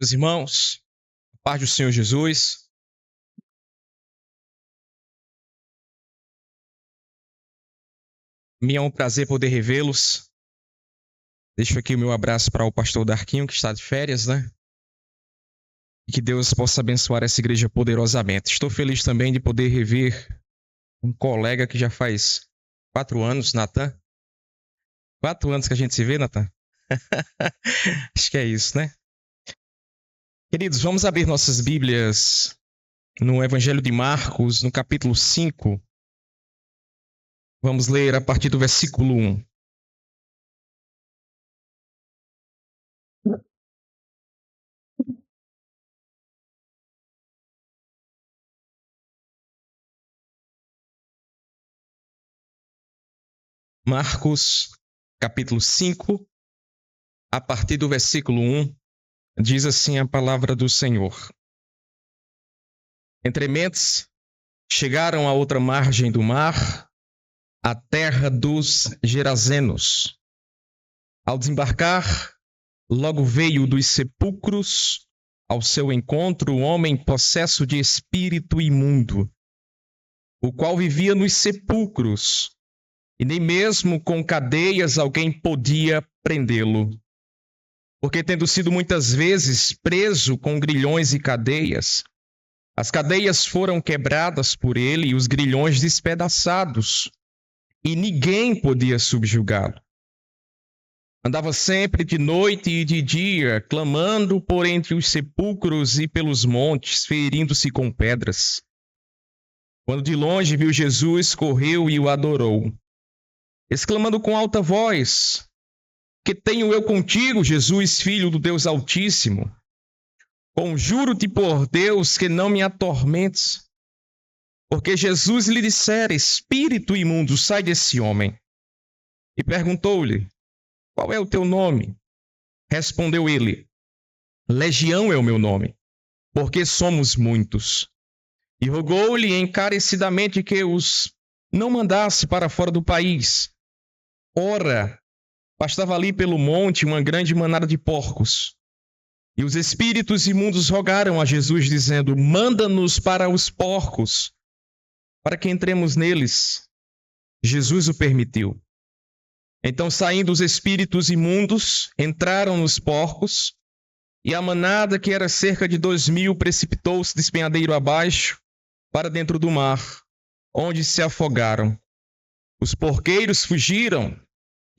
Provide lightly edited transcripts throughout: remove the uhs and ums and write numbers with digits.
Meus irmãos, a paz do Senhor Jesus. Me é um prazer poder revê-los. Deixo aqui o meu abraço para o pastor Darquinho, que está de férias, né? E que Deus possa abençoar essa igreja poderosamente. Estou feliz também de poder rever um colega que já faz 4 anos, Natan. 4 anos que a gente se vê, Natan? Acho que é isso, né? Queridos, vamos abrir nossas Bíblias no Evangelho de Marcos, no capítulo 5. Vamos ler a partir do versículo 1. Marcos, capítulo 5, a partir do versículo 1, diz assim a palavra do Senhor. Entrementes, chegaram à outra margem do mar, a terra dos Gerazenos. Ao desembarcar, logo veio dos sepulcros ao seu encontro um homem possesso de espírito imundo, o qual vivia nos sepulcros, e nem mesmo com cadeias alguém podia prendê-lo. Porque tendo sido muitas vezes preso com grilhões e cadeias, as cadeias foram quebradas por ele e os grilhões despedaçados, e ninguém podia subjugá-lo. Andava sempre de noite e de dia, clamando por entre os sepulcros e pelos montes, ferindo-se com pedras. Quando de longe viu Jesus, correu e o adorou, exclamando com alta voz: Que tenho eu contigo, Jesus, filho do Deus Altíssimo? Conjuro-te por Deus que não me atormentes. Porque Jesus lhe dissera: Espírito imundo, sai desse homem. E perguntou-lhe: Qual é o teu nome? Respondeu ele: Legião é o meu nome, porque somos muitos. E rogou-lhe encarecidamente que os não mandasse para fora do país. Ora, pastava ali pelo monte uma grande manada de porcos. E os espíritos imundos rogaram a Jesus, dizendo: Manda-nos para os porcos, para que entremos neles. Jesus o permitiu. Então, saindo os espíritos imundos, entraram nos porcos, e a manada, que era cerca de 2.000, precipitou-se despenhadeiro abaixo, para dentro do mar, onde se afogaram. Os porqueiros fugiram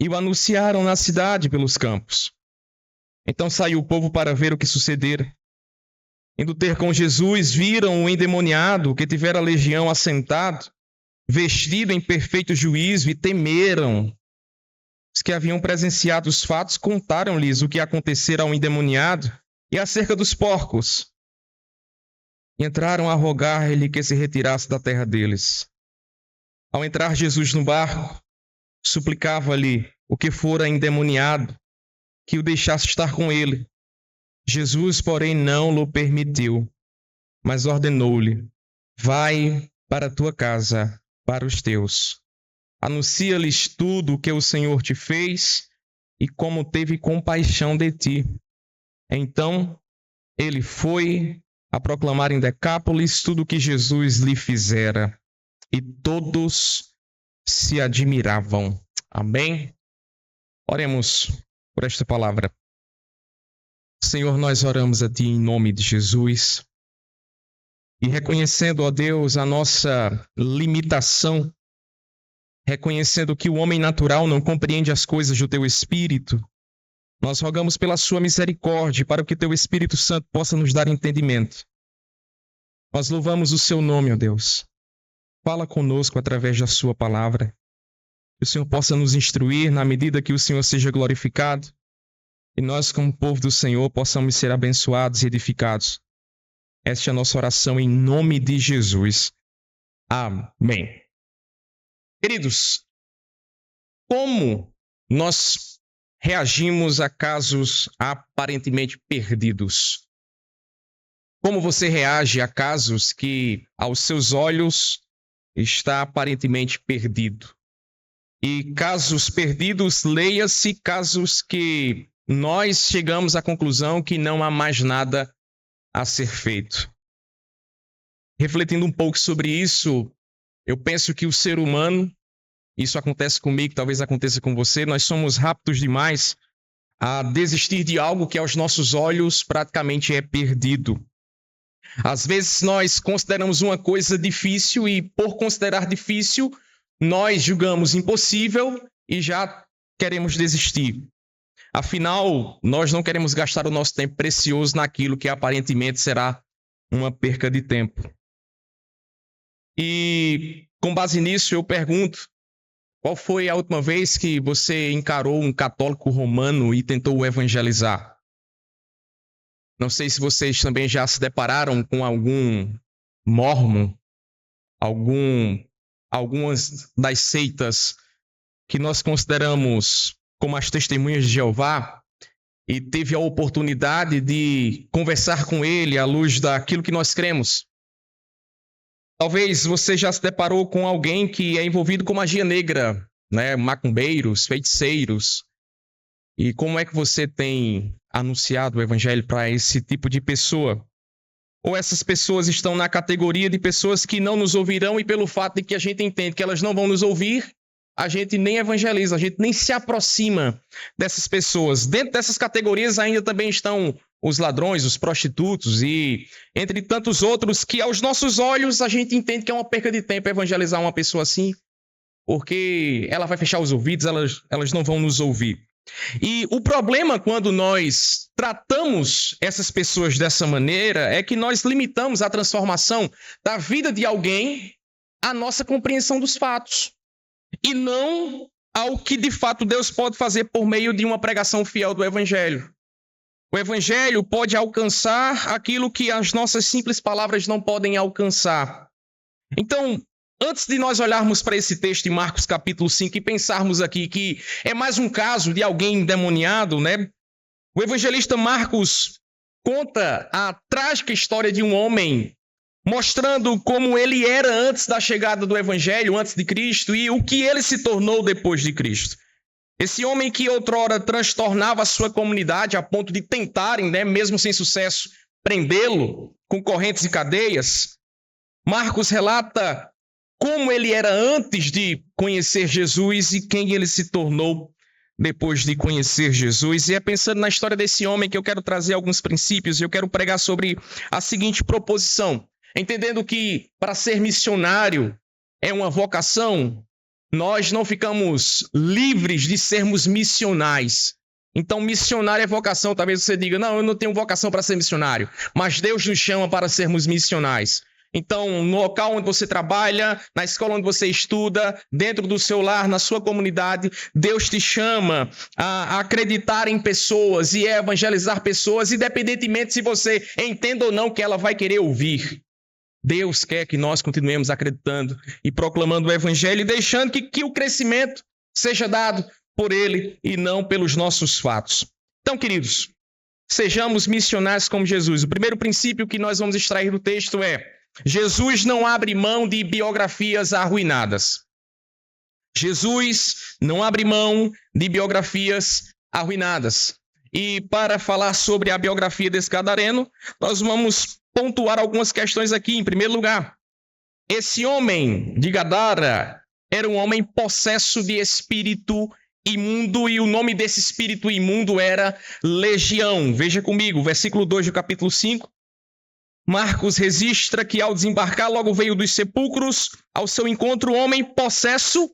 e o anunciaram na cidade pelos campos. Então saiu o povo para ver o que sucedera. Indo ter com Jesus, viram o endemoniado que tivera a legião assentado, vestido em perfeito juízo, e temeram. Os que haviam presenciado os fatos contaram-lhes o que acontecera ao endemoniado e acerca dos porcos. E entraram a rogar-lhe que se retirasse da terra deles. Ao entrar Jesus no barco, suplicava-lhe o que fora endemoniado que o deixasse estar com ele. Jesus, porém, não lhe permitiu, mas ordenou-lhe: Vai para a tua casa, para os teus. Anuncia-lhes tudo o que o Senhor te fez e como teve compaixão de ti. Então, ele foi a proclamar em Decápolis tudo o que Jesus lhe fizera, e todos se admiravam. Amém? Oremos por esta palavra. Senhor, nós oramos a Ti em nome de Jesus e reconhecendo, ó Deus, a nossa limitação, reconhecendo que o homem natural não compreende as coisas do Teu Espírito, nós rogamos pela Sua misericórdia para que Teu Espírito Santo possa nos dar entendimento. Nós louvamos o Seu nome, ó Deus. Fala conosco através da Sua palavra. Que o Senhor possa nos instruir na medida que o Senhor seja glorificado e nós, como povo do Senhor, possamos ser abençoados e edificados. Esta é a nossa oração em nome de Jesus. Amém. Queridos, como nós reagimos a casos aparentemente perdidos? Como você reage a casos que, aos seus olhos, está aparentemente perdido? E casos perdidos, leia-se casos que nós chegamos à conclusão que não há mais nada a ser feito. Refletindo um pouco sobre isso, eu penso que o ser humano, isso acontece comigo, talvez aconteça com você, nós somos rápidos demais a desistir de algo que aos nossos olhos praticamente é perdido. Às vezes nós consideramos uma coisa difícil e, por considerar difícil, nós julgamos impossível e já queremos desistir. Afinal, nós não queremos gastar o nosso tempo precioso naquilo que aparentemente será uma perca de tempo. E, com base nisso, eu pergunto, qual foi a última vez que você encarou um católico romano e tentou o evangelizar? Não sei se vocês também já se depararam com algum mórmon, algumas das seitas que nós consideramos como as testemunhas de Jeová, e teve a oportunidade de conversar com ele à luz daquilo que nós cremos. Talvez você já se deparou com alguém que é envolvido com magia negra, né? Macumbeiros, feiticeiros. E como é que você tem anunciado o evangelho para esse tipo de pessoa? Ou essas pessoas estão na categoria de pessoas que não nos ouvirão e pelo fato de que a gente entende que elas não vão nos ouvir, a gente nem evangeliza, a gente nem se aproxima dessas pessoas. Dentro dessas categorias ainda também estão os ladrões, os prostitutos e entre tantos outros que aos nossos olhos a gente entende que é uma perca de tempo evangelizar uma pessoa assim, porque ela vai fechar os ouvidos, elas não vão nos ouvir. E o problema quando nós tratamos essas pessoas dessa maneira é que nós limitamos a transformação da vida de alguém à nossa compreensão dos fatos e não ao que de fato Deus pode fazer por meio de uma pregação fiel do Evangelho. O Evangelho pode alcançar aquilo que as nossas simples palavras não podem alcançar. Então, antes de nós olharmos para esse texto em Marcos capítulo 5 e pensarmos aqui que é mais um caso de alguém endemoniado, né? O evangelista Marcos conta a trágica história de um homem, mostrando como ele era antes da chegada do evangelho, antes de Cristo, e o que ele se tornou depois de Cristo. Esse homem que outrora transtornava a sua comunidade a ponto de tentarem, né, mesmo sem sucesso, prendê-lo com correntes e cadeias. Marcos relata como ele era antes de conhecer Jesus e quem ele se tornou depois de conhecer Jesus. E é pensando na história desse homem que eu quero trazer alguns princípios e eu quero pregar sobre a seguinte proposição. Entendendo que para ser missionário é uma vocação, nós não ficamos livres de sermos missionais. Então, missionário é vocação. Talvez você diga, não, eu não tenho vocação para ser missionário, mas Deus nos chama para sermos missionais. Então, no local onde você trabalha, na escola onde você estuda, dentro do seu lar, na sua comunidade, Deus te chama a acreditar em pessoas e a evangelizar pessoas, independentemente se você entenda ou não que ela vai querer ouvir. Deus quer que nós continuemos acreditando e proclamando o evangelho e deixando que o crescimento seja dado por ele e não pelos nossos fatos. Então, queridos, sejamos missionários como Jesus. O primeiro princípio que nós vamos extrair do texto é: Jesus não abre mão de biografias arruinadas. Jesus não abre mão de biografias arruinadas. E para falar sobre a biografia desse gadareno, nós vamos pontuar algumas questões aqui. Em primeiro lugar, esse homem de Gadara era um homem possesso de espírito imundo e o nome desse espírito imundo era Legião. Veja comigo, versículo 2 do capítulo 5. Marcos registra que ao desembarcar logo veio dos sepulcros ao seu encontro um homem possesso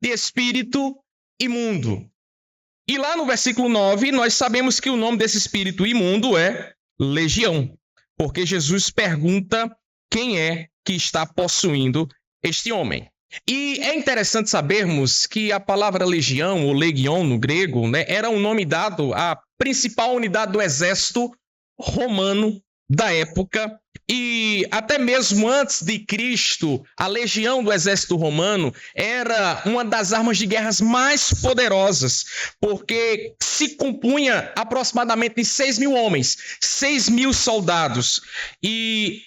de espírito imundo. E lá no versículo 9, nós sabemos que o nome desse espírito imundo é Legião, porque Jesus pergunta quem é que está possuindo este homem. E é interessante sabermos que a palavra legião, ou legion no grego, né, era um nome dado à principal unidade do exército romano da época, e até mesmo antes de Cristo, a legião do exército romano era uma das armas de guerra mais poderosas, porque se compunha aproximadamente de 6.000 homens, 6.000 soldados. E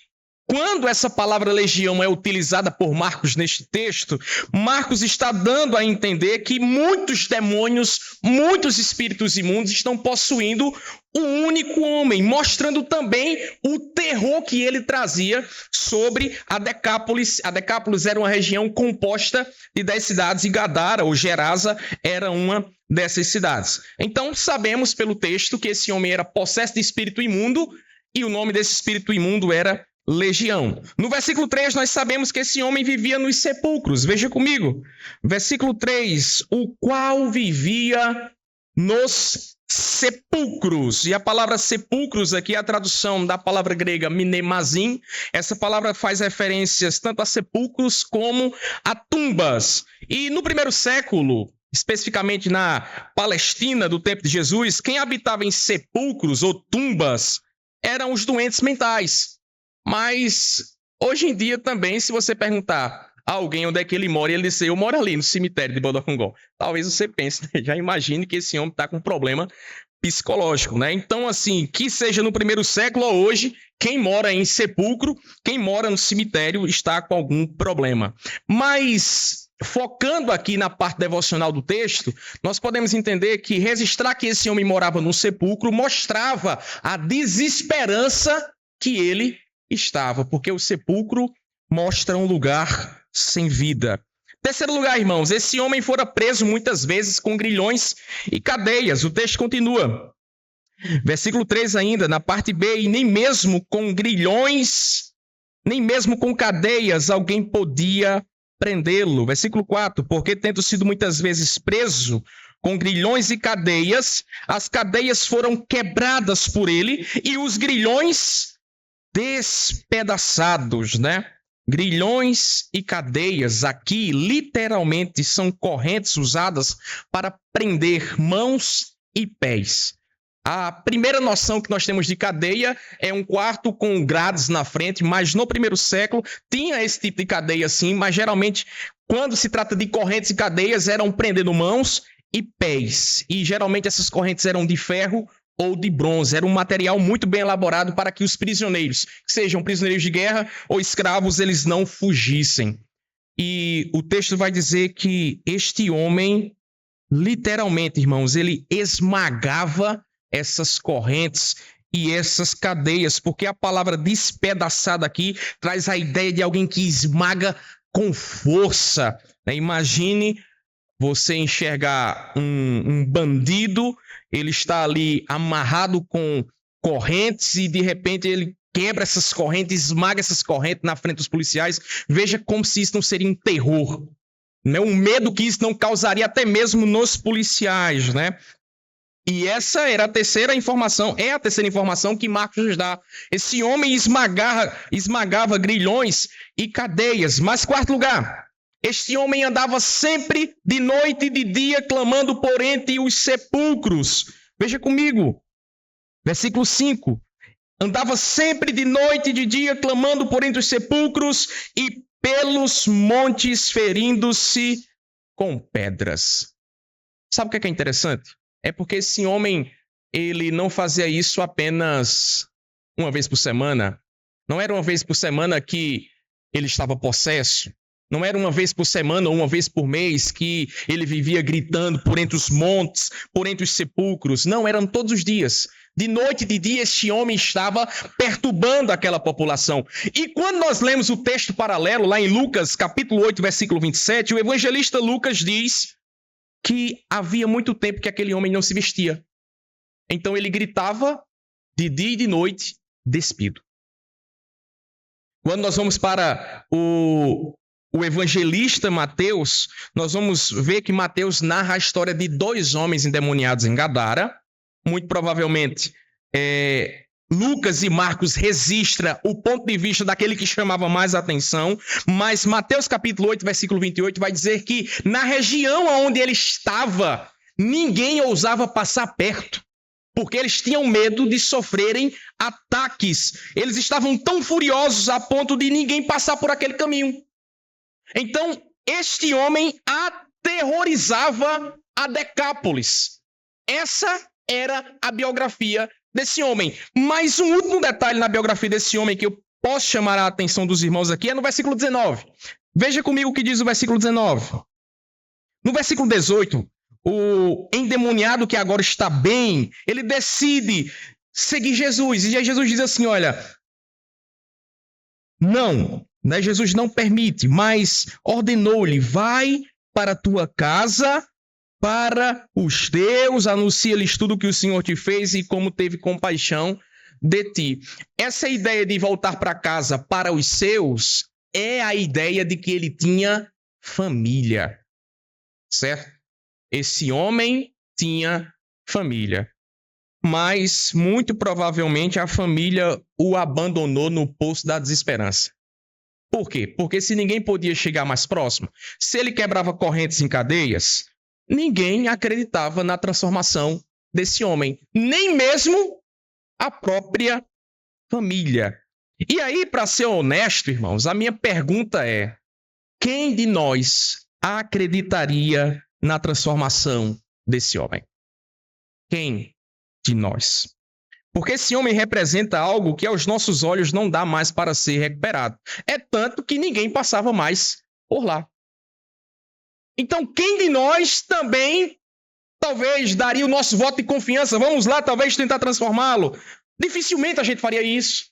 Quando essa palavra legião é utilizada por Marcos neste texto, Marcos está dando a entender que muitos demônios, muitos espíritos imundos estão possuindo um único homem, mostrando também o terror que ele trazia sobre a Decápolis. A Decápolis era uma região composta de 10 cidades e Gadara, ou Gerasa, era uma dessas cidades. Então, sabemos pelo texto que esse homem era possesso de espírito imundo e o nome desse espírito imundo era Legião. No versículo 3, nós sabemos que esse homem vivia nos sepulcros. Veja comigo. Versículo 3, o qual vivia nos sepulcros. E a palavra sepulcros aqui é a tradução da palavra grega mnemazim. Essa palavra faz referências tanto a sepulcros como a tumbas. E no primeiro século, especificamente na Palestina do tempo de Jesus, quem habitava em sepulcros ou tumbas eram os doentes mentais. Mas hoje em dia também, se você perguntar a alguém onde é que ele mora, e ele disser, eu moro ali no cemitério de Bodocongó. Talvez você pense, né? Já imagine que esse homem está com um problema psicológico, né? Então, assim, que seja no primeiro século ou hoje, quem mora em sepulcro, quem mora no cemitério está com algum problema. Mas, focando aqui na parte devocional do texto, nós podemos entender que registrar que esse homem morava num sepulcro mostrava a desesperança que ele estava, porque o sepulcro mostra um lugar sem vida. Terceiro lugar, irmãos, esse homem fora preso muitas vezes com grilhões e cadeias. O texto continua. Versículo 3 ainda, na parte B, e nem mesmo com grilhões, nem mesmo com cadeias, alguém podia prendê-lo. Versículo 4, porque tendo sido muitas vezes preso com grilhões e cadeias, as cadeias foram quebradas por ele e os grilhões despedaçados, né? Grilhões e cadeias aqui literalmente são correntes usadas para prender mãos e pés. A primeira noção que nós temos de cadeia é um quarto com grades na frente, mas no primeiro século tinha esse tipo de cadeia sim, mas geralmente quando se trata de correntes e cadeias eram prendendo mãos e pés. E geralmente essas correntes eram de ferro ou de bronze. Era um material muito bem elaborado para que os prisioneiros, sejam prisioneiros de guerra ou escravos, eles não fugissem. E o texto vai dizer que este homem, literalmente, irmãos, ele esmagava essas correntes e essas cadeias, porque a palavra despedaçada aqui traz a ideia de alguém que esmaga com força. Imagine você enxergar um bandido, ele está ali amarrado com correntes e de repente ele quebra essas correntes, esmaga essas correntes na frente dos policiais. Veja como se isso não seria um terror, né? Um medo que isso não causaria até mesmo nos policiais, né? E essa era a terceira informação, que Marcos nos dá. Esse homem esmagava grilhões e cadeias. Mas quarto lugar, este homem andava sempre de noite e de dia, clamando por entre os sepulcros. Veja comigo, versículo 5. Andava sempre de noite e de dia, clamando por entre os sepulcros e pelos montes, ferindo-se com pedras. Sabe o que é interessante? É porque esse homem, ele não fazia isso apenas uma vez por semana. Não era uma vez por semana que ele estava possesso. Não era uma vez por semana ou uma vez por mês que ele vivia gritando por entre os montes, por entre os sepulcros. Não, eram todos os dias. De noite e de dia, este homem estava perturbando aquela população. E quando nós lemos o texto paralelo, lá em Lucas, capítulo 8, versículo 27, o evangelista Lucas diz que havia muito tempo que aquele homem não se vestia. Então ele gritava de dia e de noite, despido. Quando nós vamos para o evangelista Mateus, nós vamos ver que Mateus narra a história de 2 homens endemoniados em Gadara. Muito provavelmente, Lucas e Marcos registram o ponto de vista daquele que chamava mais atenção, mas Mateus capítulo 8, versículo 28, vai dizer que na região onde ele estava, ninguém ousava passar perto, porque eles tinham medo de sofrerem ataques. Eles estavam tão furiosos a ponto de ninguém passar por aquele caminho. Então, este homem aterrorizava a Decápolis. Essa era a biografia desse homem. Mas um último detalhe na biografia desse homem que eu posso chamar a atenção dos irmãos aqui é no versículo 19. Veja comigo o que diz o versículo 19. No versículo 18, o endemoniado que agora está bem, ele decide seguir Jesus. E aí Jesus diz assim, olha, não, né? Jesus não permite, mas ordenou-lhe, vai para a tua casa, para os teus, anuncia-lhes tudo o que o Senhor te fez e como teve compaixão de ti. Essa ideia de voltar para casa para os seus é a ideia de que ele tinha família, certo? Esse homem tinha família, mas muito provavelmente a família o abandonou no poço da desesperança. Por quê? Porque se ninguém podia chegar mais próximo, se ele quebrava correntes em cadeias, ninguém acreditava na transformação desse homem, nem mesmo a própria família. E aí, para ser honesto, irmãos, a minha pergunta é: quem de nós acreditaria na transformação desse homem? Quem de nós? Porque esse homem representa algo que aos nossos olhos não dá mais para ser recuperado. É tanto que ninguém passava mais por lá. Então, quem de nós também, talvez, daria o nosso voto de confiança? Vamos lá, talvez, tentar transformá-lo. Dificilmente a gente faria isso.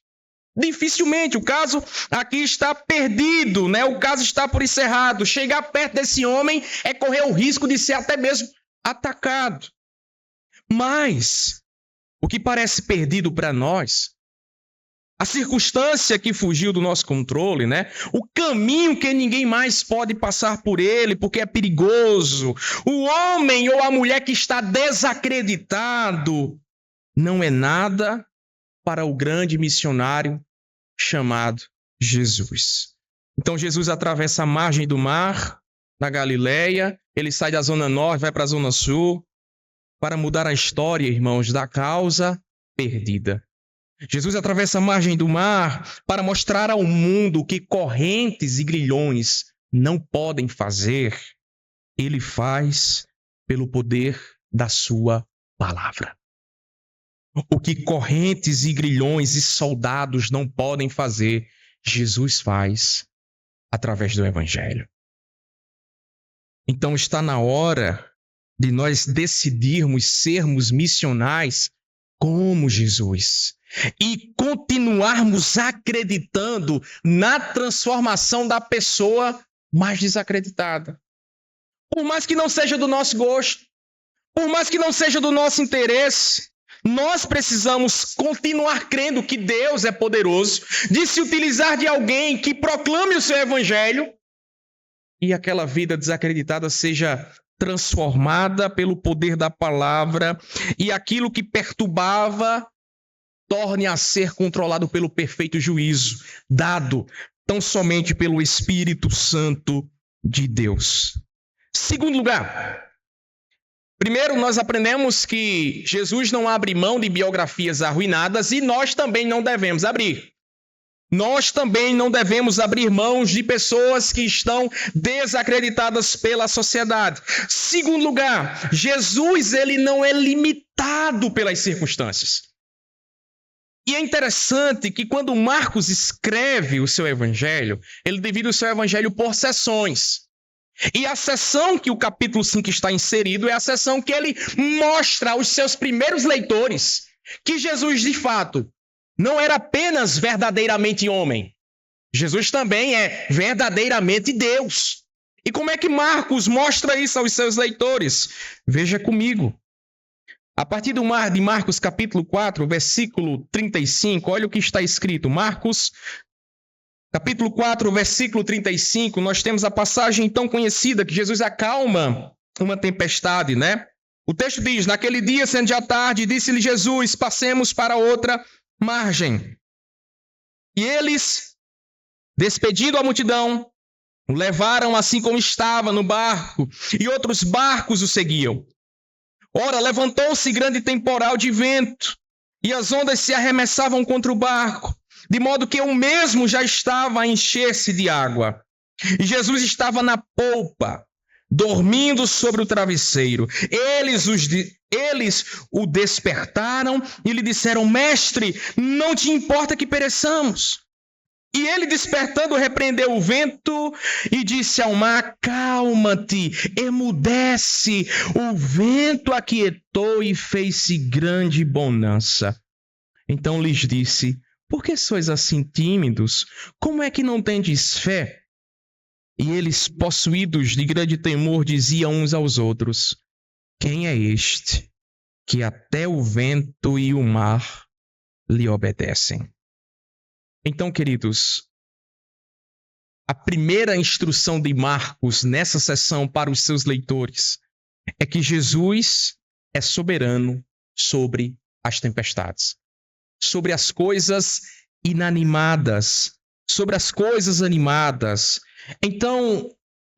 Dificilmente. O caso aqui está perdido, né? O caso está por encerrado. Chegar perto desse homem é correr o risco de ser até mesmo atacado. Mas o que parece perdido para nós, a circunstância que fugiu do nosso controle, né? O caminho que ninguém mais pode passar por ele porque é perigoso, o homem ou a mulher que está desacreditado, não é nada para o grande missionário chamado Jesus. Então Jesus atravessa a margem do mar, na Galileia, ele sai da zona norte, vai para a zona sul, para mudar a história, irmãos, da causa perdida. Jesus atravessa a margem do mar para mostrar ao mundo que correntes e grilhões não podem fazer. Ele faz pelo poder da sua palavra. O que correntes e grilhões e soldados não podem fazer, Jesus faz através do Evangelho. Então está na hora de nós decidirmos sermos missionais como Jesus e continuarmos acreditando na transformação da pessoa mais desacreditada. Por mais que não seja do nosso gosto, por mais que não seja do nosso interesse, nós precisamos continuar crendo que Deus é poderoso de se utilizar de alguém que proclame o seu evangelho e aquela vida desacreditada seja transformada pelo poder da palavra e aquilo que perturbava torne a ser controlado pelo perfeito juízo, dado tão somente pelo Espírito Santo de Deus. Segundo lugar, primeiro nós aprendemos que Jesus não abre mão de biografias arruinadas e nós também não devemos abrir. Nós também não devemos abrir mãos de pessoas que estão desacreditadas pela sociedade. Segundo lugar, Jesus ele não é limitado pelas circunstâncias. E é interessante que quando Marcos escreve o seu evangelho, ele divide o seu evangelho por seções. E a seção que o capítulo 5 está inserido é a seção que ele mostra aos seus primeiros leitores que Jesus, de fato, não era apenas verdadeiramente homem. Jesus também é verdadeiramente Deus. E como é que Marcos mostra isso aos seus leitores? Veja comigo. A partir de Marcos capítulo 4, versículo 35, olha o que está escrito. Marcos capítulo 4, versículo 35, nós temos a passagem tão conhecida que Jesus acalma uma tempestade, né? O texto diz, naquele dia, sendo já tarde, disse-lhe Jesus, passemos para outra margem. E eles, despedindo a multidão, o levaram assim como estava no barco, e outros barcos o seguiam. Ora, levantou-se grande temporal de vento, e as ondas se arremessavam contra o barco, de modo que o mesmo já estava a encher-se de água. E Jesus estava na polpa, dormindo sobre o travesseiro. Eles o despertaram e lhe disseram, mestre, não te importa que pereçamos? E ele, despertando, repreendeu o vento e disse ao mar: calma-te, emudece. O vento aquietou e fez-se grande bonança. Então lhes disse: por que sois assim tímidos? Como é que não tendes fé? E eles, possuídos de grande temor, diziam uns aos outros: quem é este que até o vento e o mar lhe obedecem? Então, queridos, a primeira instrução de Marcos nessa sessão para os seus leitores é que Jesus é soberano sobre as tempestades, sobre as coisas inanimadas, sobre as coisas animadas. Então,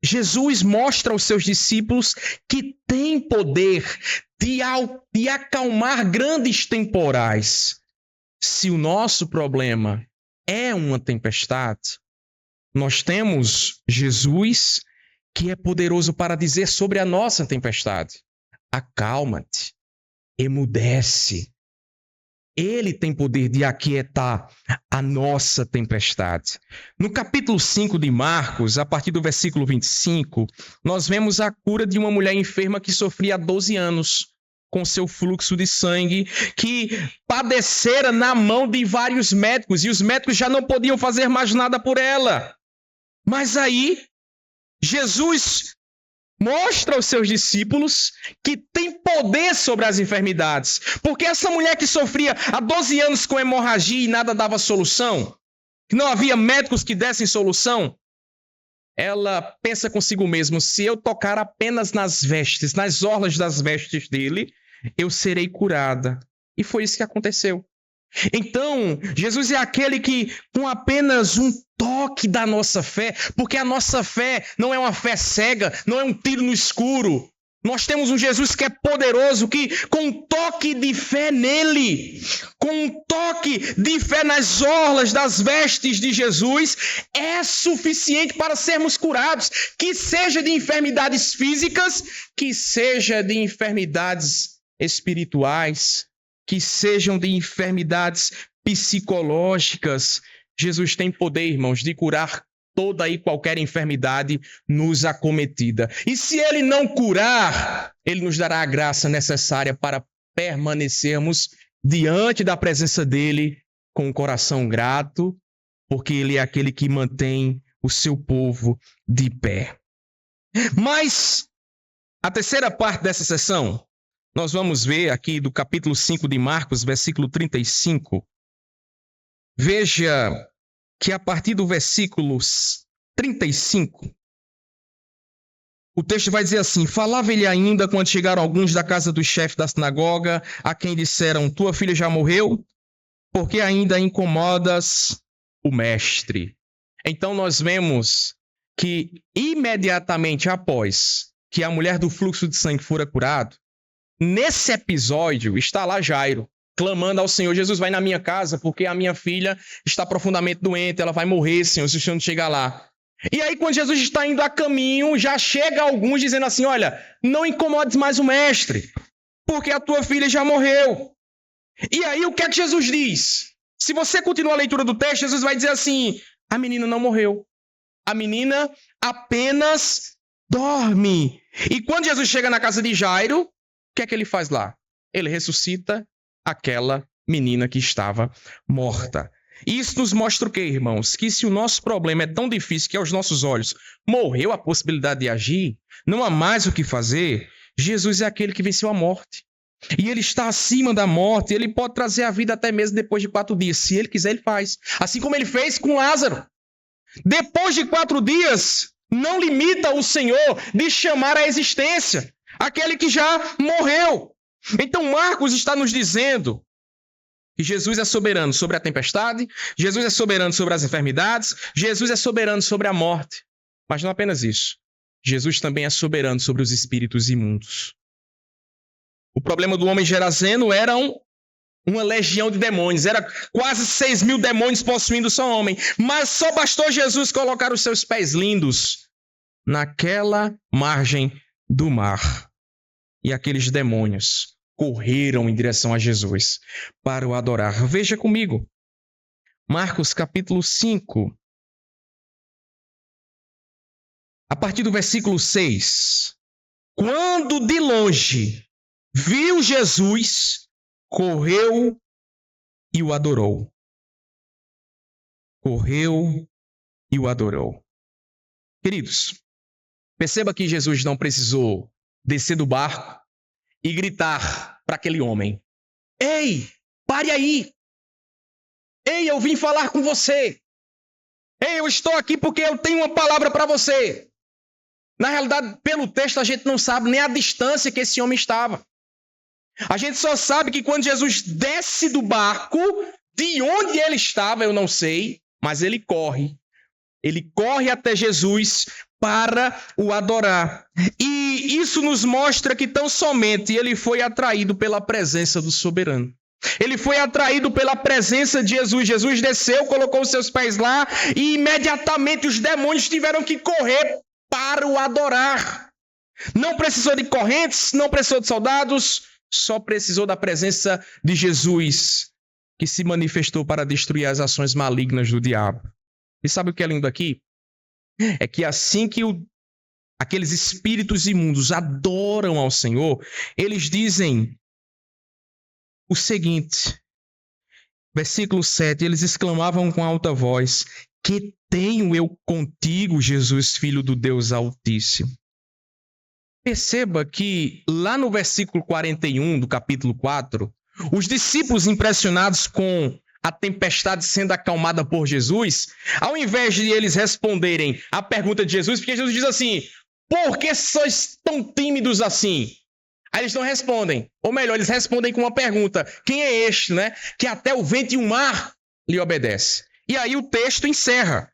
Jesus mostra aos seus discípulos que tem poder de acalmar grandes temporais. Se o nosso problema é uma tempestade, nós temos Jesus, que é poderoso para dizer sobre a nossa tempestade: acalma-te, emudece. Ele tem poder de aquietar a nossa tempestade. No capítulo 5 de Marcos, a partir do versículo 25, nós vemos a cura de uma mulher enferma que sofria há 12 anos com seu fluxo de sangue, que padecera na mão de vários médicos, e os médicos já não podiam fazer mais nada por ela. Mas aí, Jesus mostra aos seus discípulos que tem poder sobre as enfermidades. Porque essa mulher que sofria há 12 anos com hemorragia e nada dava solução, que não havia médicos que dessem solução, ela pensa consigo mesma: se eu tocar apenas nas vestes, nas orlas das vestes dele, eu serei curada. E foi isso que aconteceu. Então, Jesus é aquele que, com apenas um toque da nossa fé, porque a nossa fé não é uma fé cega, não é um tiro no escuro. Nós temos um Jesus que é poderoso, que com um toque de fé nele, com um toque de fé nas orlas das vestes de Jesus, é suficiente para sermos curados, que seja de enfermidades físicas, que seja de enfermidades espirituais, que sejam de enfermidades psicológicas. Jesus tem poder, irmãos, de curar toda e qualquer enfermidade nos acometida. E se ele não curar, ele nos dará a graça necessária para permanecermos diante da presença dele com o coração grato, porque ele é aquele que mantém o seu povo de pé. Mas a terceira parte dessa sessão, nós vamos ver aqui do capítulo 5 de Marcos, versículo 35. Veja que a partir do versículo 35, o texto vai dizer assim: falava ele ainda quando chegaram alguns da casa do chefe da sinagoga, a quem disseram: tua filha já morreu? Porque ainda incomodas o mestre. Então nós vemos que imediatamente após que a mulher do fluxo de sangue fora curada, nesse episódio está lá Jairo, clamando ao Senhor: Jesus, vai na minha casa, porque a minha filha está profundamente doente, ela vai morrer, Senhor, se o Senhor não chegar lá. E aí, quando Jesus está indo a caminho, já chega alguns dizendo assim: olha, não incomodes mais o mestre, porque a tua filha já morreu. E aí, o que é que Jesus diz? Se você continuar a leitura do texto, Jesus vai dizer assim: a menina não morreu. A menina apenas dorme. E quando Jesus chega na casa de Jairo, o que é que ele faz lá? Ele ressuscita aquela menina que estava morta. E isso nos mostra o quê, irmãos? Que se o nosso problema é tão difícil que aos nossos olhos morreu a possibilidade de agir, não há mais o que fazer, Jesus é aquele que venceu a morte. E ele está acima da morte, ele pode trazer a vida até mesmo depois de 4 dias. Se ele quiser, ele faz. Assim como ele fez com Lázaro. Depois de 4 dias, não limita o Senhor de chamar à existência aquele que já morreu. Então Marcos está nos dizendo que Jesus é soberano sobre a tempestade, Jesus é soberano sobre as enfermidades, Jesus é soberano sobre a morte. Mas não apenas isso. Jesus também é soberano sobre os espíritos imundos. O problema do homem Geraseno era uma legião de demônios. Era quase 6.000 demônios possuindo só homem. Mas só bastou Jesus colocar os seus pés lindos naquela margem do mar. E aqueles demônios correram em direção a Jesus para o adorar. Veja comigo. Marcos capítulo 5. A partir do versículo 6. Quando de longe viu Jesus, correu e o adorou. Correu e o adorou. Queridos, perceba que Jesus não precisou descer do barco e gritar para aquele homem: Ei, pare aí! Ei, eu vim falar com você! Ei, eu estou aqui porque eu tenho uma palavra para você! Na realidade, pelo texto, a gente não sabe nem a distância que esse homem estava. A gente só sabe que quando Jesus desce do barco, de onde ele estava, eu não sei, mas ele corre. Ele corre até Jesus para o adorar. E isso nos mostra que tão somente ele foi atraído pela presença do soberano. Ele foi atraído pela presença de Jesus. Jesus desceu, colocou os seus pés lá e imediatamente os demônios tiveram que correr para o adorar. Não precisou de correntes, não precisou de soldados, só precisou da presença de Jesus, que se manifestou para destruir as ações malignas do diabo. E sabe o que é lindo aqui? É que assim que aqueles espíritos imundos adoram ao Senhor, eles dizem o seguinte, versículo 7, eles exclamavam com alta voz: Que tenho eu contigo, Jesus, Filho do Deus Altíssimo? Perceba que lá no versículo 41 do capítulo 4, os discípulos impressionados com a tempestade sendo acalmada por Jesus, ao invés de eles responderem à pergunta de Jesus, porque Jesus diz assim: por que sois tão tímidos assim? Aí eles não respondem, ou melhor, eles respondem com uma pergunta: quem é este, né? Que até o vento e o mar lhe obedece. E aí o texto encerra.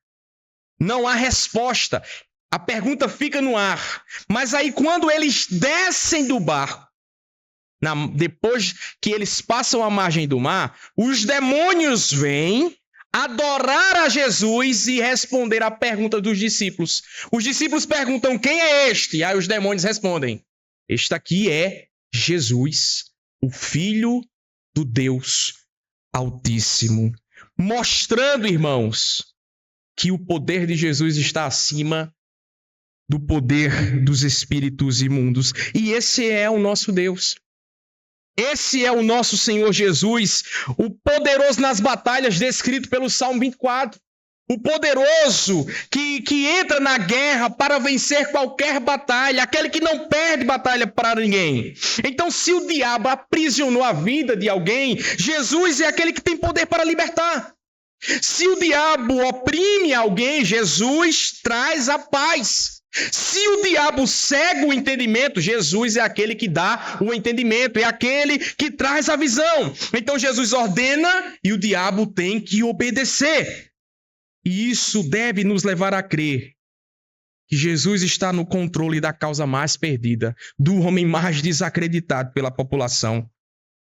Não há resposta. A pergunta fica no ar. Mas aí quando eles descem do barco, depois que eles passam a margem do mar, os demônios vêm adorar a Jesus e responder à pergunta dos discípulos. Os discípulos perguntam: quem é este? E aí os demônios respondem: este aqui é Jesus, o Filho do Deus Altíssimo. Mostrando, irmãos, que o poder de Jesus está acima do poder dos espíritos imundos. E esse é o nosso Deus. Esse é o nosso Senhor Jesus, o poderoso nas batalhas descrito pelo Salmo 24. O poderoso que entra na guerra para vencer qualquer batalha, aquele que não perde batalha para ninguém. Então, se o diabo aprisionou a vida de alguém, Jesus é aquele que tem poder para libertar. Se o diabo oprime alguém, Jesus traz a paz. Se o diabo cega o entendimento, Jesus é aquele que dá o entendimento, é aquele que traz a visão. Então Jesus ordena e o diabo tem que obedecer. E isso deve nos levar a crer que Jesus está no controle da causa mais perdida, do homem mais desacreditado pela população.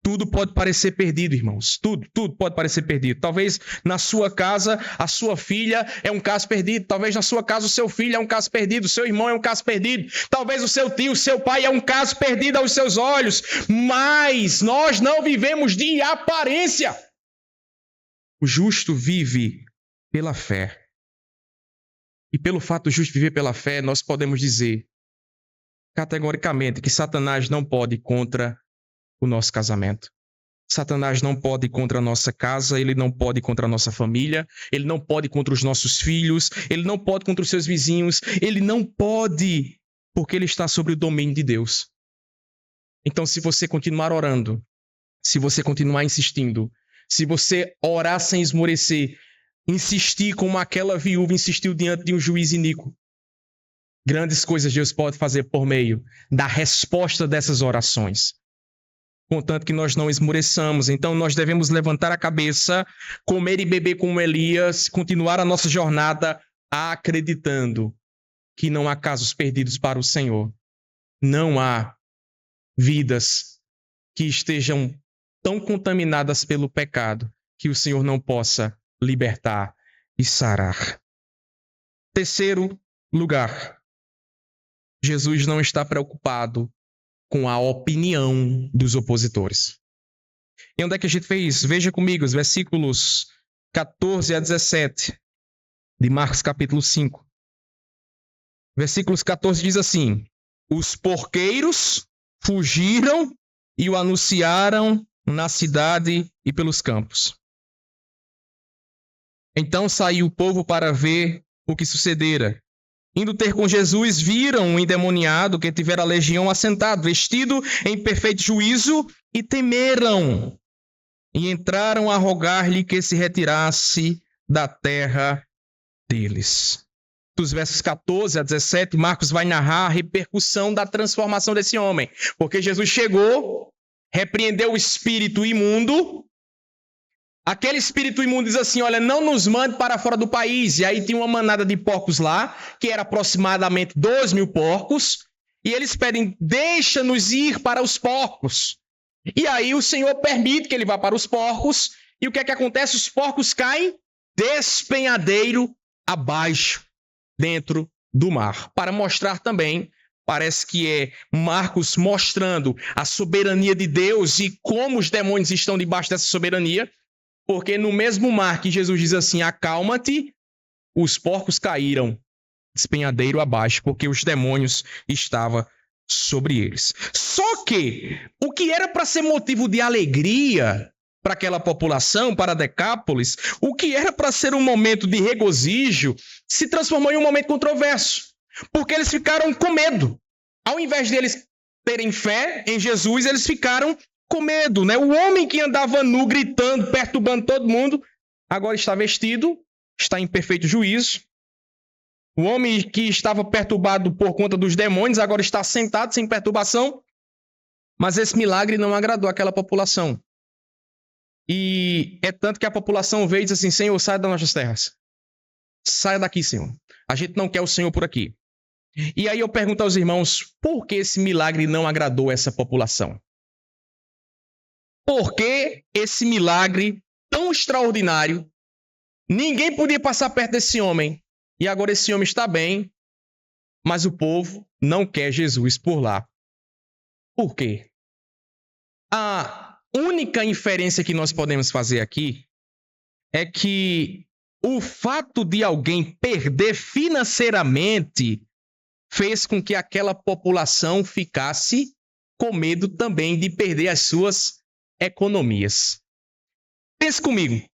Tudo pode parecer perdido, irmãos. Tudo pode parecer perdido. Talvez na sua casa, a sua filha é um caso perdido. Talvez na sua casa, o seu filho é um caso perdido. O seu irmão é um caso perdido. Talvez o seu tio, o seu pai é um caso perdido aos seus olhos. Mas nós não vivemos de aparência. O justo vive pela fé. E pelo fato do justo viver pela fé, nós podemos dizer categoricamente que Satanás não pode ir contra o nosso casamento. Satanás não pode ir contra a nossa casa, ele não pode ir contra a nossa família, ele não pode ir contra os nossos filhos, ele não pode ir contra os seus vizinhos, ele não pode, porque ele está sob o domínio de Deus. Então, se você continuar orando, se você continuar insistindo, se você orar sem esmorecer, insistir como aquela viúva insistiu diante de um juiz iníquo, grandes coisas Deus pode fazer por meio da resposta dessas orações. Contanto que nós não esmoreçamos. Então nós devemos levantar a cabeça, comer e beber como Elias, continuar a nossa jornada acreditando que não há casos perdidos para o Senhor. Não há vidas que estejam tão contaminadas pelo pecado que o Senhor não possa libertar e sarar. Terceiro lugar, Jesus não está preocupado com a opinião dos opositores. E onde é que a gente fez? Veja comigo os versículos 14 a 17 de Marcos capítulo 5. Versículos 14 diz assim: os porqueiros fugiram e o anunciaram na cidade e pelos campos. Então saiu o povo para ver o que sucedera. Indo ter com Jesus, viram um endemoniado que tivera legião assentado, vestido em perfeito juízo, e temeram. E entraram a rogar-lhe que se retirasse da terra deles. Dos versos 14 a 17, Marcos vai narrar a repercussão da transformação desse homem. Porque Jesus chegou, repreendeu o espírito imundo. Aquele espírito imundo diz assim: olha, não nos mande para fora do país. E aí tinha uma manada de porcos lá, que era aproximadamente 2.000 porcos. E eles pedem: deixa-nos ir para os porcos. E aí o Senhor permite que ele vá para os porcos. E o que é que acontece? Os porcos caem despenhadeiro abaixo, dentro do mar. Para mostrar também, parece que é Marcos mostrando a soberania de Deus e como os demônios estão debaixo dessa soberania. Porque no mesmo mar que Jesus diz assim: acalma-te, os porcos caíram despenhadeiro abaixo, porque os demônios estavam sobre eles. Só que o que era para ser motivo de alegria para aquela população, para Decápolis, o que era para ser um momento de regozijo, se transformou em um momento controverso, porque eles ficaram com medo. Ao invés de eles terem fé em Jesus, eles ficaram com medo, né? O homem que andava nu, gritando, perturbando todo mundo, agora está vestido, está em perfeito juízo. O homem que estava perturbado por conta dos demônios, agora está sentado, sem perturbação. Mas esse milagre não agradou aquela população. E é tanto que a população veio e diz assim: Senhor, saia das nossas terras. Saia daqui, Senhor. A gente não quer o Senhor por aqui. E aí eu pergunto aos irmãos, por que esse milagre não agradou essa população? Por que esse milagre tão extraordinário, ninguém podia passar perto desse homem, e agora esse homem está bem, mas o povo não quer Jesus por lá? Por quê? A única inferência que nós podemos fazer aqui é que o fato de alguém perder financeiramente fez com que aquela população ficasse com medo também de perder as suas economias. Pense comigo.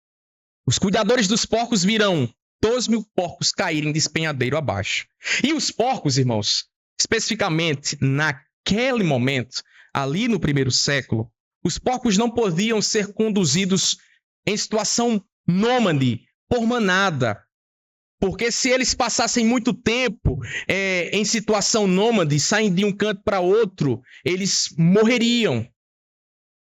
Os cuidadores dos porcos virão 2.000 porcos caírem despenhadeiro abaixo. E os porcos, irmãos, especificamente naquele momento, ali no primeiro século, os porcos não podiam ser conduzidos em situação nômade, por manada. Porque se eles passassem muito tempo em situação nômade, saindo de um canto para outro, eles morreriam.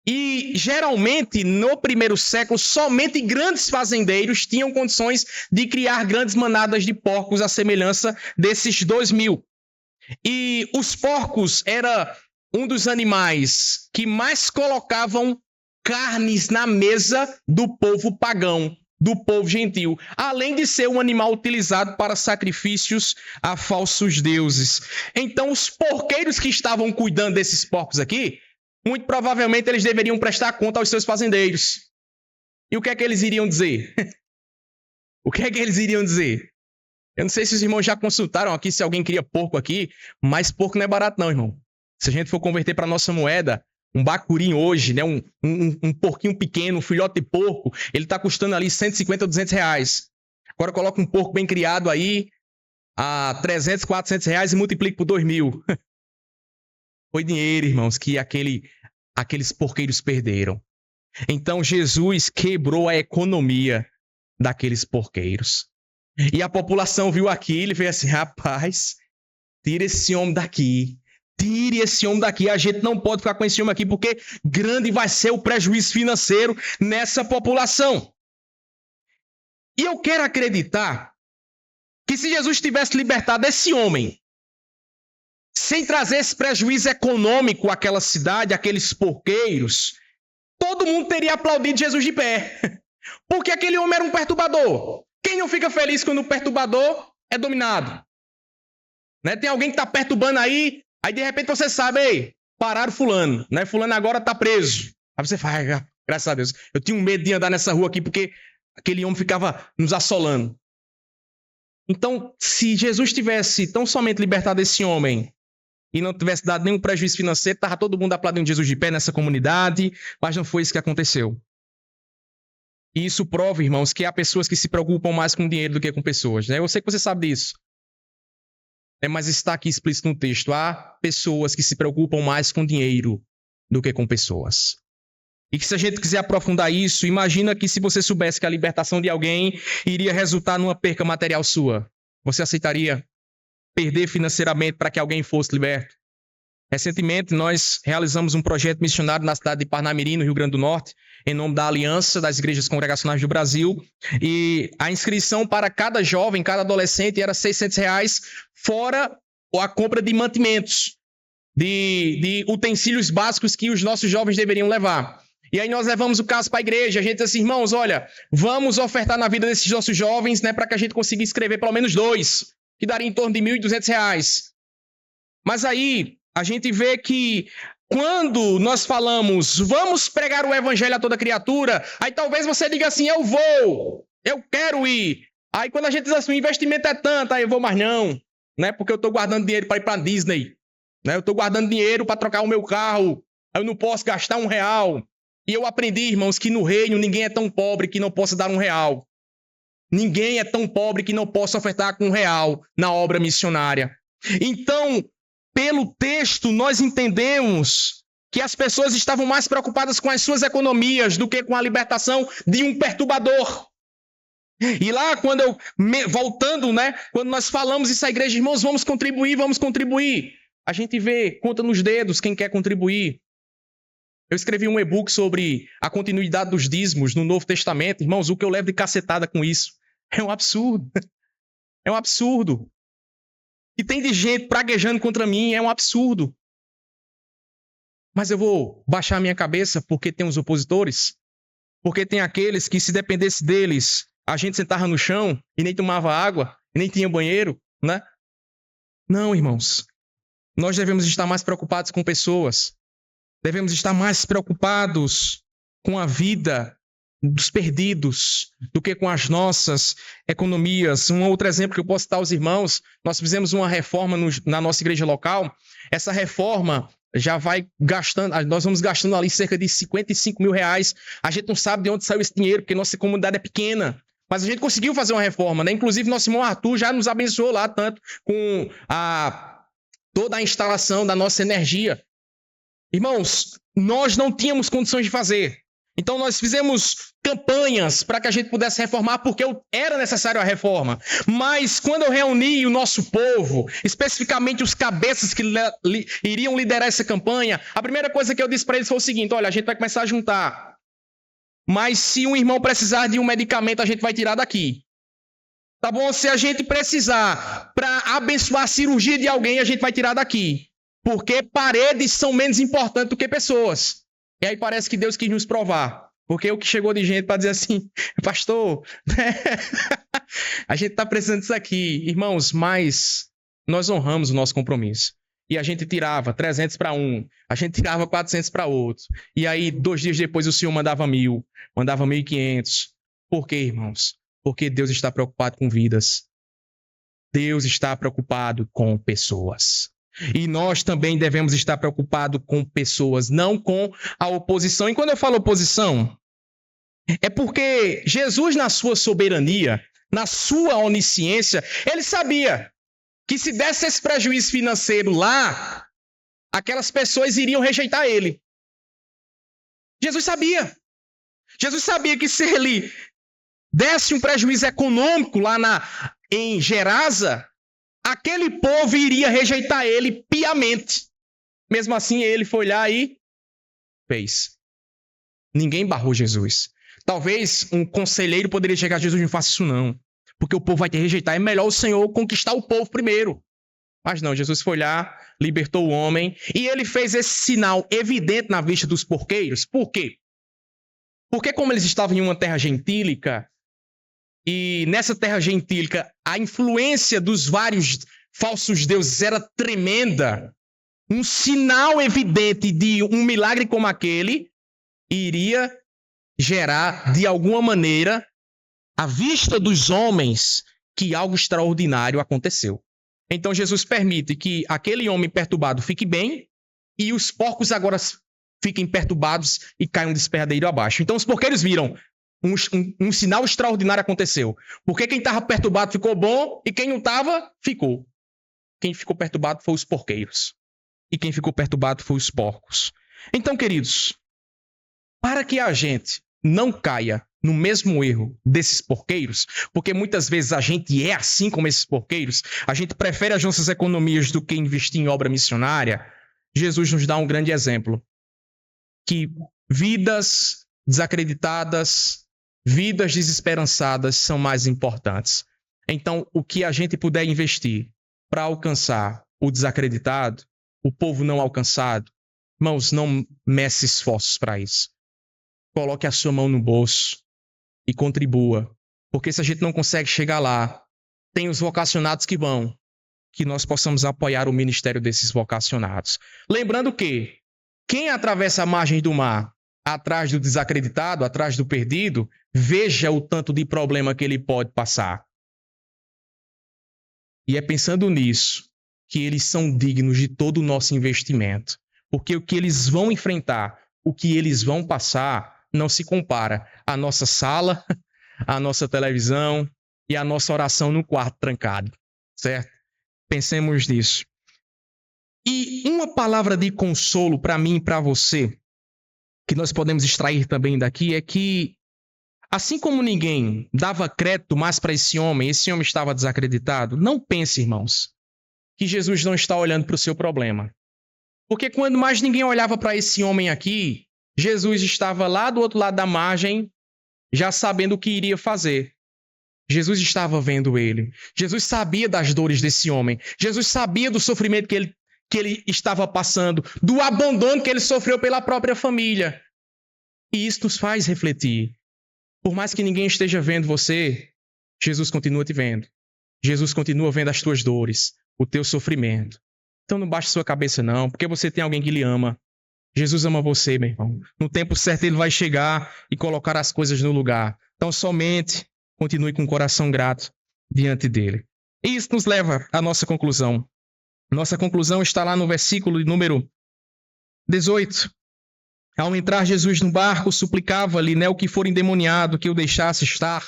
E, geralmente, no primeiro século, somente grandes fazendeiros tinham condições de criar grandes manadas de porcos à semelhança desses 2.000. E os porcos era um dos animais que mais colocavam carnes na mesa do povo pagão, do povo gentil, além de ser um animal utilizado para sacrifícios a falsos deuses. Então, os porqueiros que estavam cuidando desses porcos aqui, muito provavelmente eles deveriam prestar conta aos seus fazendeiros. E o que é que eles iriam dizer? O que é que eles iriam dizer? Eu não sei se os irmãos já consultaram aqui se alguém cria porco aqui, mas porco não é barato não, irmão. Se a gente for converter para a nossa moeda, um bacurim hoje, né, um porquinho pequeno, um filhote de porco, ele está custando ali 150 ou 200 reais. Agora coloca um porco bem criado aí a 300, 400 reais e multiplica por 2.000. Foi dinheiro, irmãos, que aqueles porqueiros perderam. Então Jesus quebrou a economia daqueles porqueiros. E a população viu aquilo e fez assim: rapaz, tira esse homem daqui. Tire esse homem daqui. A gente não pode ficar com esse homem aqui porque grande vai ser o prejuízo financeiro nessa população. E eu quero acreditar que se Jesus tivesse libertado esse homem, sem trazer esse prejuízo econômico àquela cidade, àqueles porqueiros, todo mundo teria aplaudido Jesus de pé. Porque aquele homem era um perturbador. Quem não fica feliz quando o perturbador é dominado? Né? Tem alguém que está perturbando aí de repente você sabe: ei, pararam fulano, né? Fulano agora está preso. Aí você fala: graças a Deus, eu tinha medo de andar nessa rua aqui porque Aquele homem ficava nos assolando. Então, se Jesus tivesse tão somente libertado esse homem e não tivesse dado nenhum prejuízo financeiro, estava todo mundo aplaudindo Jesus de pé nessa comunidade, mas não foi isso que aconteceu. E isso prova, irmãos, que há pessoas que se preocupam mais com dinheiro do que com pessoas. Né? Eu sei que você sabe disso. Mas está aqui explícito no texto. Há pessoas que se preocupam mais com dinheiro do que com pessoas. E que se a gente quiser aprofundar isso, imagina que se você soubesse que a libertação de alguém iria resultar numa perca material sua, você aceitaria perder financeiramente para que alguém fosse liberto? Recentemente, nós realizamos um projeto missionário na cidade de Parnamirim, no Rio Grande do Norte, em nome da Aliança das Igrejas Congregacionais do Brasil. E a inscrição para cada jovem, cada adolescente, era R$600, fora a compra de mantimentos, de utensílios básicos que os nossos jovens deveriam levar. E aí nós levamos o caso para a igreja, a gente disse assim, irmãos, olha, vamos ofertar na vida desses nossos jovens, né, para que a gente consiga inscrever pelo menos 2, que daria em torno de R$1.200. Mas aí a gente vê que quando nós falamos, vamos pregar o evangelho a toda criatura, aí talvez você diga assim, eu vou, eu quero ir. Aí quando a gente diz assim, o investimento é tanto, aí eu vou mais não, né? Porque eu estou guardando dinheiro para ir para Disney, né? Eu estou guardando dinheiro para trocar o meu carro, eu não posso gastar R$1. E eu aprendi, irmãos, que no reino ninguém é tão pobre que não possa dar R$1. Ninguém é tão pobre que não possa ofertar com R$1 na obra missionária. Então, pelo texto, nós entendemos que as pessoas estavam mais preocupadas com as suas economias do que com a libertação de um perturbador. E lá, voltando, né? Quando nós falamos isso à igreja, irmãos, vamos contribuir. A gente vê, conta nos dedos quem quer contribuir. Eu escrevi um e-book sobre a continuidade dos dízimos no Novo Testamento. Irmãos, o que eu levo de cacetada com isso é um absurdo. É um absurdo. E tem de gente praguejando contra mim, é um absurdo. Mas eu vou baixar a minha cabeça porque tem os opositores, porque tem aqueles que se dependesse deles, a gente sentava no chão e nem tomava água, e nem tinha banheiro, né? Não, irmãos. Nós devemos estar mais preocupados com pessoas. Devemos estar mais preocupados com a vida dos perdidos do que com as nossas economias. Um outro exemplo que eu posso dar aos irmãos, nós fizemos uma reforma na nossa igreja local. Essa reforma já vai gastando, nós vamos gastando ali cerca de R$55.000. A gente não sabe de onde saiu esse dinheiro, porque nossa comunidade é pequena. Mas a gente conseguiu fazer uma reforma, né? Inclusive, nosso irmão Arthur já nos abençoou lá, tanto com toda a instalação da nossa energia. Irmãos, nós não tínhamos condições de fazer. Então, nós fizemos campanhas para que a gente pudesse reformar, porque era necessário a reforma. Mas, quando eu reuni o nosso povo, especificamente os cabeças que iriam liderar essa campanha, a primeira coisa que eu disse para eles foi o seguinte, olha, a gente vai começar a juntar. Mas, se um irmão precisar de um medicamento, a gente vai tirar daqui. Tá bom? Se a gente precisar para abençoar a cirurgia de alguém, a gente vai tirar daqui. Porque paredes são menos importantes do que pessoas. E aí parece que Deus quis nos provar. Porque o que chegou de gente para dizer assim, pastor, a gente está precisando disso aqui. Irmãos, mas nós honramos o nosso compromisso. E a gente tirava 300 para um, a gente tirava 400 para outro. E aí, 2 dias depois, o Senhor mandava 1.000, mandava 1.500. Por quê, irmãos? Porque Deus está preocupado com vidas. Deus está preocupado com pessoas. E nós também devemos estar preocupados com pessoas, não com a oposição. E quando eu falo oposição, é porque Jesus, na sua soberania, na sua onisciência, ele sabia que se desse esse prejuízo financeiro lá, aquelas pessoas iriam rejeitar ele. Jesus sabia. Jesus sabia que se ele desse um prejuízo econômico lá em Gerasa, aquele povo iria rejeitar ele piamente. Mesmo assim, ele foi lá e fez. Ninguém barrou Jesus. Talvez um conselheiro poderia chegar a Jesus, não faça isso não, porque o povo vai te rejeitar. É melhor o Senhor conquistar o povo primeiro. Mas não, Jesus foi lá, libertou o homem, e ele fez esse sinal evidente na vista dos porqueiros. Por quê? Porque como eles estavam em uma terra gentílica, e nessa terra gentílica, a influência dos vários falsos deuses era tremenda. Um sinal evidente de um milagre como aquele iria gerar, de alguma maneira, à vista dos homens, que algo extraordinário aconteceu. Então Jesus permite que aquele homem perturbado fique bem e os porcos agora fiquem perturbados e caiam um despedadeiro abaixo. Então os porqueiros viram um sinal extraordinário aconteceu. Porque quem estava perturbado ficou bom e quem não estava, ficou. Quem ficou perturbado foi os porqueiros. E quem ficou perturbado foi os porcos. Então, queridos, para que a gente não caia no mesmo erro desses porqueiros, porque muitas vezes a gente é assim como esses porqueiros, a gente prefere as nossas economias do que investir em obra missionária, Jesus nos dá um grande exemplo. Que vidas desacreditadas, vidas desesperançadas são mais importantes. Então, o que a gente puder investir para alcançar o desacreditado, o povo não alcançado, irmãos, não meça esforços para isso. Coloque a sua mão no bolso e contribua. Porque se a gente não consegue chegar lá, tem os vocacionados que vão, que nós possamos apoiar o ministério desses vocacionados. Lembrando que quem atravessa a margem do mar atrás do desacreditado, atrás do perdido, veja o tanto de problema que ele pode passar. E é pensando nisso que eles são dignos de todo o nosso investimento. Porque o que eles vão enfrentar, o que eles vão passar, não se compara à nossa sala, à nossa televisão e à nossa oração no quarto trancado, certo? Pensemos nisso. E uma palavra de consolo para mim e para você, que nós podemos extrair também daqui, é que, assim como ninguém dava crédito mais para esse homem estava desacreditado, não pense, irmãos, que Jesus não está olhando para o seu problema. Porque quando mais ninguém olhava para esse homem aqui, Jesus estava lá do outro lado da margem, já sabendo o que iria fazer. Jesus estava vendo ele. Jesus sabia das dores desse homem. Jesus sabia do sofrimento que ele estava passando, do abandono que ele sofreu pela própria família. E isso nos faz refletir. Por mais que ninguém esteja vendo você, Jesus continua te vendo. Jesus continua vendo as tuas dores, o teu sofrimento. Então não baixe sua cabeça não, porque você tem alguém que lhe ama. Jesus ama você, meu irmão. No tempo certo ele vai chegar e colocar as coisas no lugar. Então somente continue com o coração grato diante dele. E isso nos leva à nossa conclusão. Nossa conclusão está lá no versículo número 18. Ao entrar Jesus no barco, suplicava-lhe, o que for endemoniado, que o deixasse estar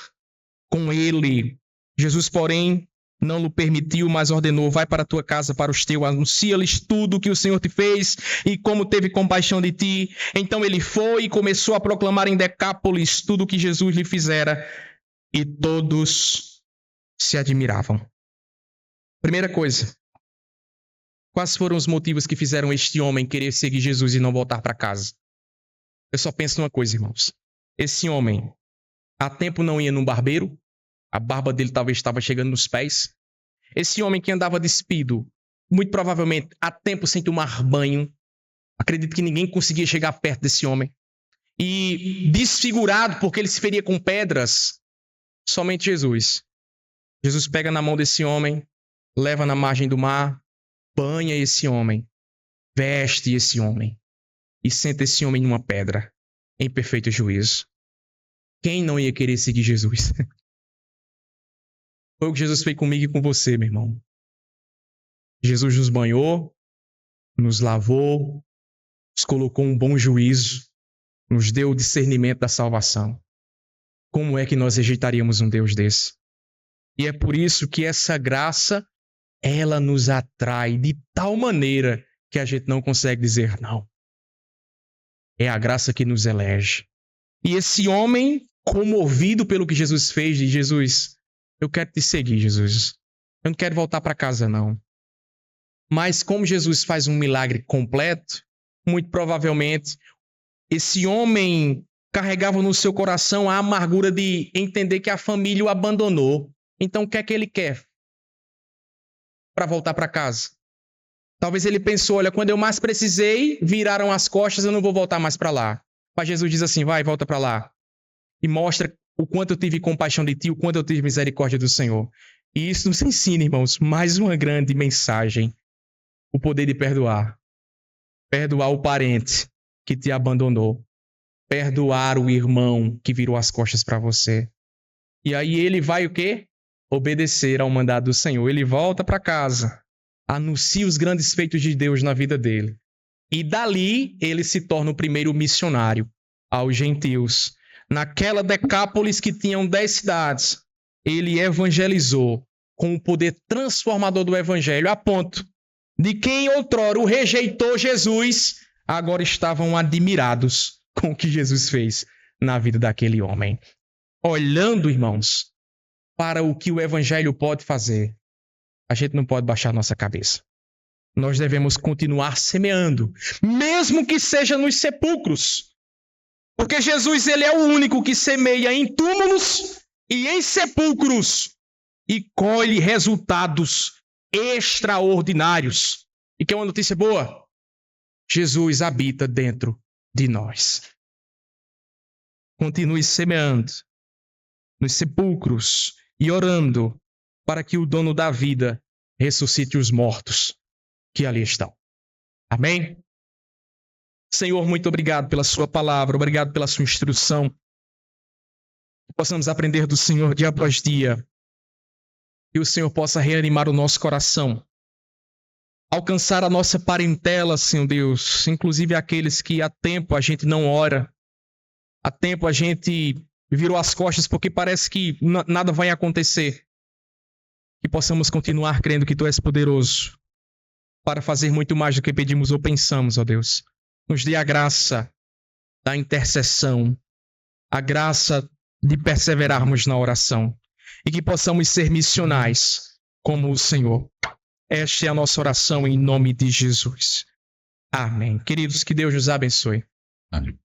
com ele. Jesus, porém, não lhe permitiu, mas ordenou: vai para a tua casa, para os teus, anuncia-lhes tudo o que o Senhor te fez e como teve compaixão de ti. Então ele foi e começou a proclamar em Decápolis tudo o que Jesus lhe fizera, e todos se admiravam. Primeira coisa, quais foram os motivos que fizeram este homem querer seguir Jesus e não voltar para casa? Eu só penso numa coisa, irmãos. Esse homem, há tempo não ia num barbeiro, a barba dele talvez estava chegando nos pés. Esse homem que andava despido, muito provavelmente há tempo sem tomar banho. Acredito que ninguém conseguia chegar perto desse homem. E desfigurado porque ele se feria com pedras, somente Jesus. Jesus pega na mão desse homem, leva na margem do mar, banha esse homem, veste esse homem e senta esse homem em uma pedra, em perfeito juízo. Quem não ia querer seguir Jesus? Foi o que Jesus fez comigo e com você, meu irmão. Jesus nos banhou, nos lavou, nos colocou um bom juízo, nos deu o discernimento da salvação. Como é que nós rejeitaríamos um Deus desse? E é por isso que essa graça, ela nos atrai de tal maneira que a gente não consegue dizer não. É a graça que nos elege. E esse homem, comovido pelo que Jesus fez, diz: Jesus, eu quero te seguir, Jesus. Eu não quero voltar para casa, não. Mas como Jesus faz um milagre completo, muito provavelmente esse homem carregava no seu coração a amargura de entender que a família o abandonou. Então o que é que ele quer para voltar para casa? Talvez ele pensou: olha, quando eu mais precisei, viraram as costas, eu não vou voltar mais para lá. Mas Jesus diz assim: vai, volta para lá. E mostra o quanto eu tive compaixão de ti, o quanto eu tive misericórdia do Senhor. E isso nos ensina, irmãos, mais uma grande mensagem: o poder de perdoar. Perdoar o parente que te abandonou. Perdoar o irmão que virou as costas para você. E aí ele vai o quê? Obedecer ao mandado do Senhor. Ele volta para casa, anuncia os grandes feitos de Deus na vida dele. E dali ele se torna o primeiro missionário aos gentios. Naquela Decápolis que tinham 10 cidades, ele evangelizou com o poder transformador do evangelho, a ponto de quem outrora o rejeitou Jesus, agora estavam admirados com o que Jesus fez na vida daquele homem. Olhando, irmãos, para o que o evangelho pode fazer, a gente não pode baixar nossa cabeça. Nós devemos continuar semeando, mesmo que seja nos sepulcros. Porque Jesus, ele é o único que semeia em túmulos e em sepulcros e colhe resultados extraordinários. E quer uma notícia boa? Jesus habita dentro de nós. Continue semeando nos sepulcros e orando para que o dono da vida ressuscite os mortos que ali estão. Amém? Senhor, muito obrigado pela sua palavra, obrigado pela sua instrução. Que possamos aprender do Senhor dia após dia. Que o Senhor possa reanimar o nosso coração. Alcançar a nossa parentela, Senhor Deus, inclusive aqueles que há tempo a gente não ora. Há tempo a gente virou as costas porque parece que nada vai acontecer. Que possamos continuar crendo que Tu és poderoso para fazer muito mais do que pedimos ou pensamos, ó Deus. Nos dê a graça da intercessão, a graça de perseverarmos na oração e que possamos ser missionais como o Senhor. Esta é a nossa oração em nome de Jesus. Amém. Queridos, que Deus nos abençoe. Amém.